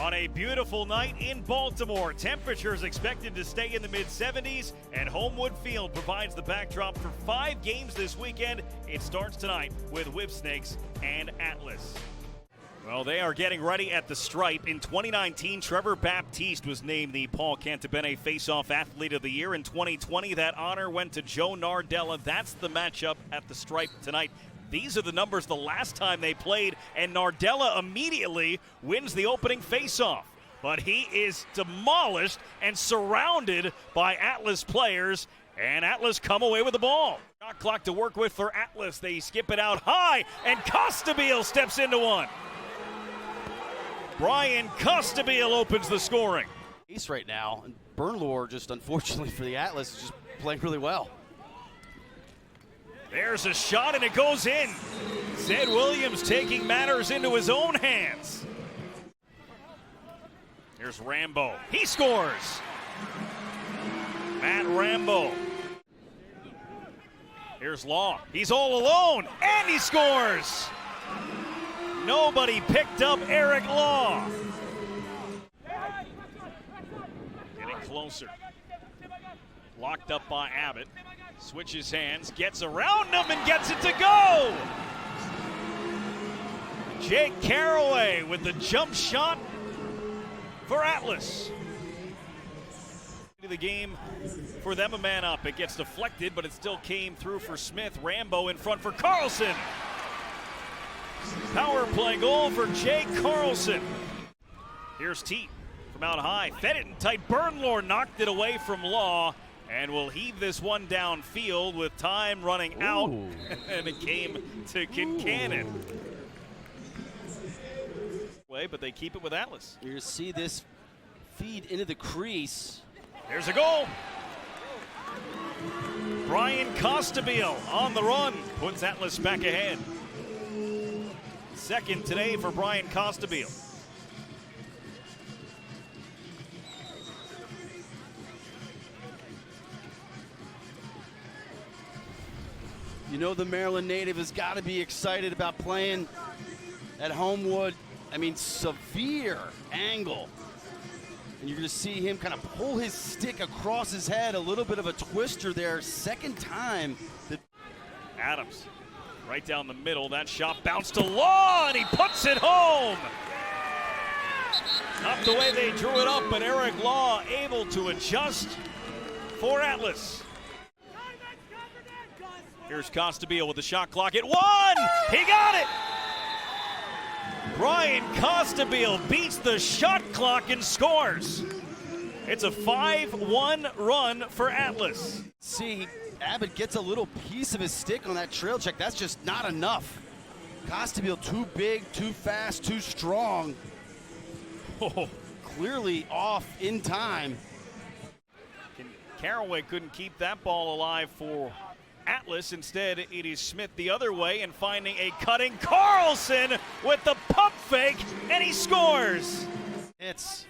On a beautiful night in Baltimore, temperatures expected to stay in the mid-70s, and Homewood Field provides the backdrop for 5 games this weekend. It starts tonight with Whipsnakes and Atlas. Well, they are getting ready at the stripe. In 2019, Trevor Baptiste was named the Paul Cantabene Face-Off Athlete of the Year. In 2020, that honor went to Joe Nardella. That's the matchup at the stripe tonight. These are the numbers the last time they played, and Nardella immediately wins the opening face-off. But he is demolished and surrounded by Atlas players, and Atlas come away with the ball. Shot clock to work with for Atlas. They skip it out high, and Costabile steps into one. Brian Costabile opens the scoring. East right now, and Bernlohr, just unfortunately for the Atlas, is just playing really well. There's a shot, and it goes in. Zed Williams taking matters into his own hands. Here's Rambo. He scores. Matt Rambo. Here's Law. He's all alone, and he scores. Nobody picked up Eric Law. Getting closer. Locked up by Abbott. Switches hands, gets around him, and gets it to go! Jake Caraway with the jump shot for Atlas. The game for them, a man up. It gets deflected, but it still came through for Smith. Rambo in front for Carlson. Power play goal for Jake Carlson. Here's Teat from out high. Fed it in tight. Bernlohr knocked it away from Law and will heave this one downfield with time running out. And it came to Kincannon. But they keep it with Atlas. You're going to see this feed into the crease. There's a goal. Brian Costabile on the run. Puts Atlas back ahead. Second today for Brian Costabile. You know the Maryland native has got to be excited about playing at Homewood. I mean, severe angle. And you're going to see him kind of pull his stick across his head, a little bit of a twister there. Second time. Adams. Right down the middle, that shot bounced to Law, and he puts it home. Not the way they drew it up, but Eric Law able to adjust for Atlas. Here's Costabile with the shot clock at 1. He got it. Brian Costabile beats the shot clock and scores. It's a 5-1 run for Atlas. See, Abbott gets a little piece of his stick on that trail check. That's just not enough. Costabile too big, too fast, too strong. Oh, clearly off in time. Caraway couldn't keep that ball alive for Atlas. Instead, it is Smith the other way and finding a cutting Carlson with the pump fake, and he scores. It's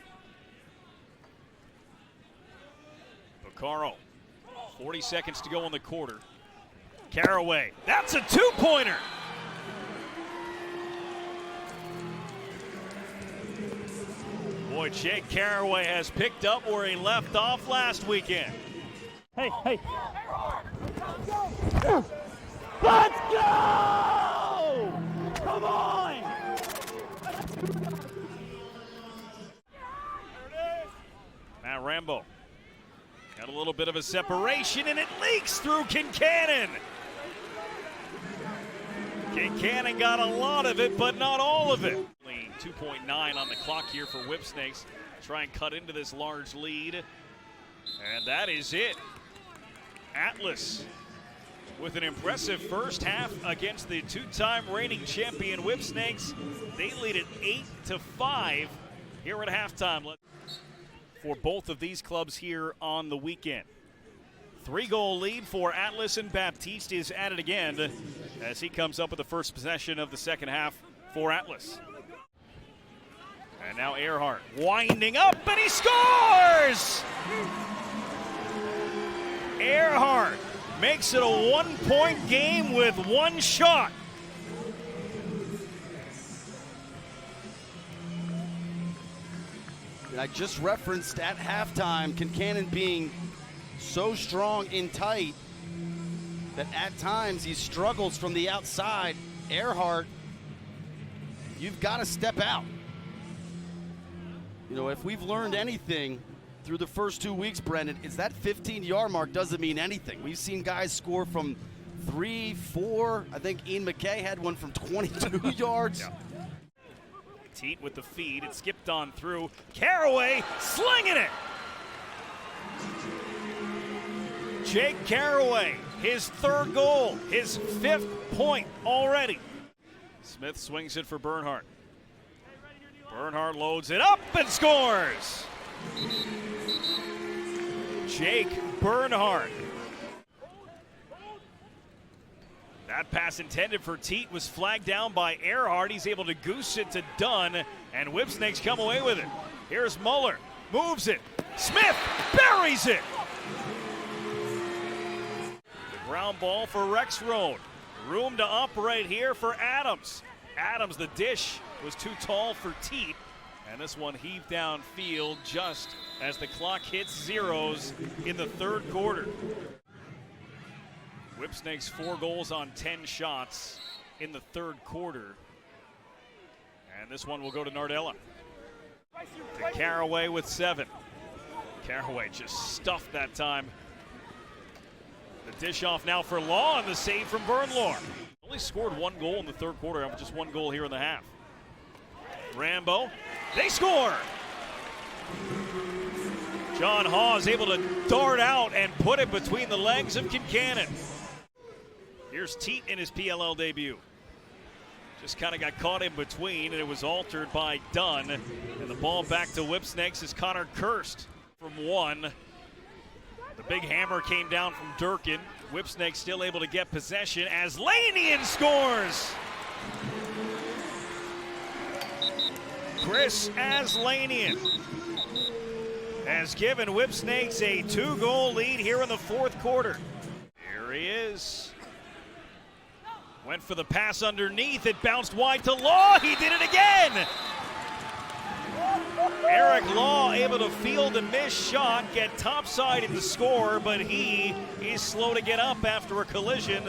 Picaro. 40 seconds to go in the quarter. Caraway, that's a 2-pointer. Boy, Jake Caraway has picked up where he left off last weekend. Hey. Let's go! Come on! Now Rambo. Got a little bit of a separation, and it leaks through Kincannon. Kincannon got a lot of it, but not all of it. 2.9 on the clock here for Whipsnakes. Try and cut into this large lead. And that is it. Atlas with an impressive first half against the 2-time reigning champion Whipsnakes. They lead at 8-5 here at halftime. For both of these clubs here on the weekend. 3-goal lead for Atlas, and Baptiste is at it again as he comes up with the first possession of the second half for Atlas. And now Earhart winding up, and he scores! Earhart makes it a 1-point game with 1 shot. And I just referenced at halftime Kincannon being so strong and tight that at times he struggles from the outside. Earhart, you've got to step out. You know, if we've learned anything through the first 2 weeks, Brendan, it's that 15-yard mark doesn't mean anything. We've seen guys score from 3, 4. I think Ian McKay had one from 22 yards. Yeah. Teat with the feed. It skipped on through. Caraway slinging it. Jake Caraway, his 3rd goal, his 5th point already. Smith swings it for Bernhardt. Bernhardt loads it up and scores. Jake Bernhardt. That pass intended for Teat was flagged down by Earhart. He's able to goose it to Dunn, and Whipsnakes come away with it. Here's Muller, moves it. Smith buries it. The ground ball for Rexroad. Room to operate here for Adams. Adams, the dish was too tall for Teat, and this one heaved downfield just as the clock hits zeros in the 3rd quarter. Whipsnakes 4 goals on 10 shots in the 3rd quarter. And this one will go to Nardella. To Caraway with 7. Caraway just stuffed that time. The dish off now for Law, and the save from Bernlohr. Only scored 1 goal in the 3rd quarter, just 1 goal here in the half. Rambo, they score! John Hawes able to dart out and put it between the legs of Kincannon. Here's Teat in his PLL debut. Just kind of got caught in between, and it was altered by Dunn. And the ball back to Whipsnakes is Connor Kirst from 1. The big hammer came down from Durkin. Whipsnakes still able to get possession as Lanian scores! Chris Aslanian has given Whipsnakes a 2-goal lead here in the 4th quarter. Here he is. Went for the pass underneath. It bounced wide to Law. He did it again. Eric Law able to field a missed shot, get topside in the score, but he is slow to get up after a collision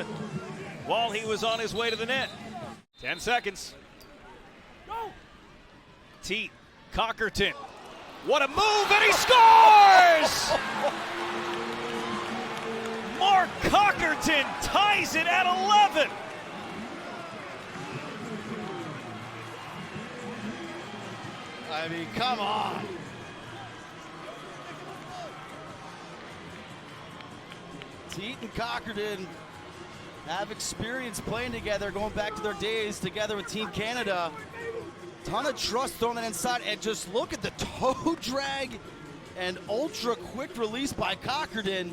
while he was on his way to the net. 10 seconds. Teat, Cockerton. What a move, and he scores! Mark Cockerton ties it at 11. I mean, come on. Teat and Cockerton have experience playing together, going back to their days together with Team Canada. Ton of trust thrown inside, and just look at the toe drag and ultra quick release by Cockerton.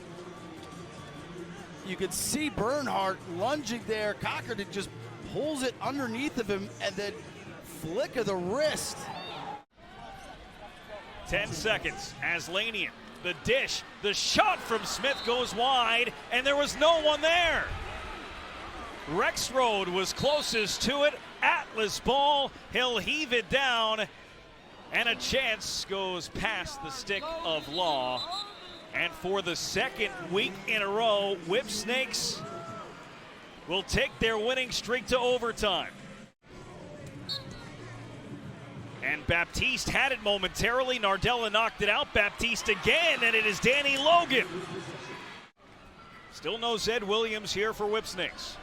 You could see Bernhardt lunging there. Cockerton just pulls it underneath of him, and then flick of the wrist. 10 seconds. Aslanian, the dish, the shot from Smith goes wide, and there was no one there. Rexroad was closest to it. Atlas ball, he'll heave it down, and a chance goes past the stick of Law. And for the 2nd week in a row, Whipsnakes will take their winning streak to overtime. And Baptiste had it momentarily. Nardella knocked it out. Baptiste again, and it is Danny Logan. Still no Zed Williams here for Whipsnakes.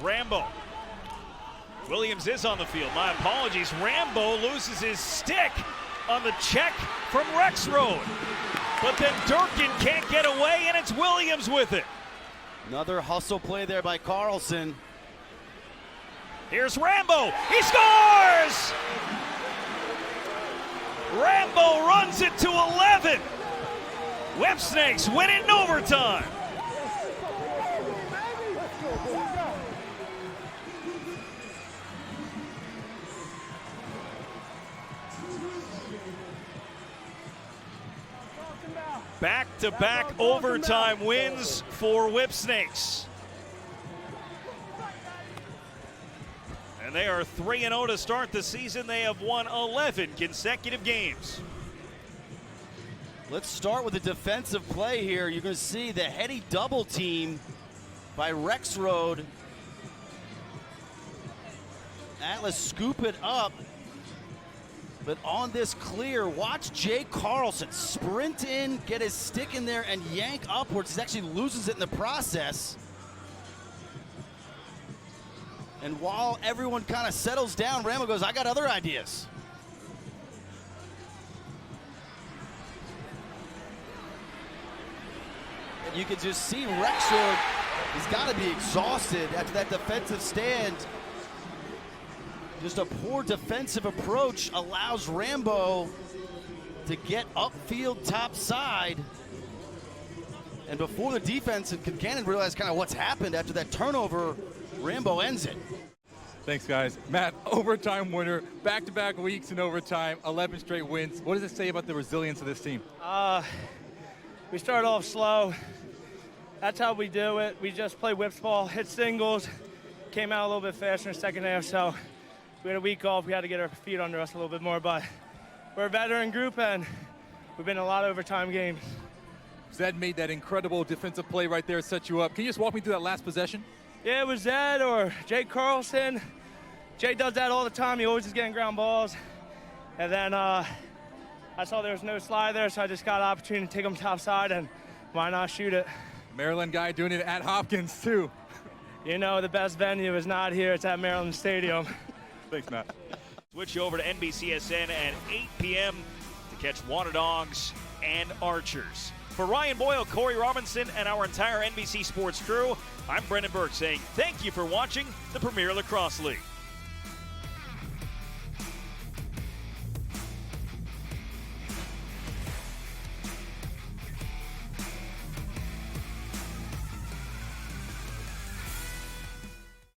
Rambo. Williams is on the field. My apologies. Rambo loses his stick on the check from Rexroad. But then Durkin can't get away, and it's Williams with it. Another hustle play there by Carlson. Here's Rambo. He scores! Rambo runs it to 11. Whipsnakes win it in overtime. Back-to-back overtime wins for Whipsnakes. And they are 3-0 to start the season. They have won 11 consecutive games. Let's start with the defensive play here. You're going to see the heady double team by Rexroad. Atlas scoop it up. But on this clear, watch Jay Carlson sprint in, get his stick in there, and yank upwards. He actually loses it in the process. And while everyone kind of settles down, Rambo goes, I got other ideas. And you can just see Rexroad, he's got to be exhausted after that defensive stand. Just a poor defensive approach allows Rambo to get upfield top side. And before the defense and Concannon realize kind of what's happened after that turnover, Rambo ends it. Thanks, guys. Matt, overtime winner, back-to-back weeks in overtime, 11 straight wins. What does it say about the resilience of this team? We started off slow. That's how we do it. We just play whips ball, hit singles, came out a little bit faster in the second half, so we had a week off. We had to get our feet under us a little bit more, but we're a veteran group, and we've been in a lot of overtime games. Zed made that incredible defensive play right there, set you up. Can you just walk me through that last possession? Yeah, it was Zed or Jay Carlson. Jay does that all the time. He always is getting ground balls. And then I saw there was no slide there, so I just got an opportunity to take him top side, and why not shoot it? Maryland guy doing it at Hopkins, too. You know, the best venue is not here. It's at Maryland Stadium. Thanks, Matt. Switch over to NBCSN at 8 p.m. to catch Water Dogs and Archers. For Ryan Boyle, Corey Robinson, and our entire NBC Sports crew, I'm Brendan Burke saying thank you for watching the Premier Lacrosse League.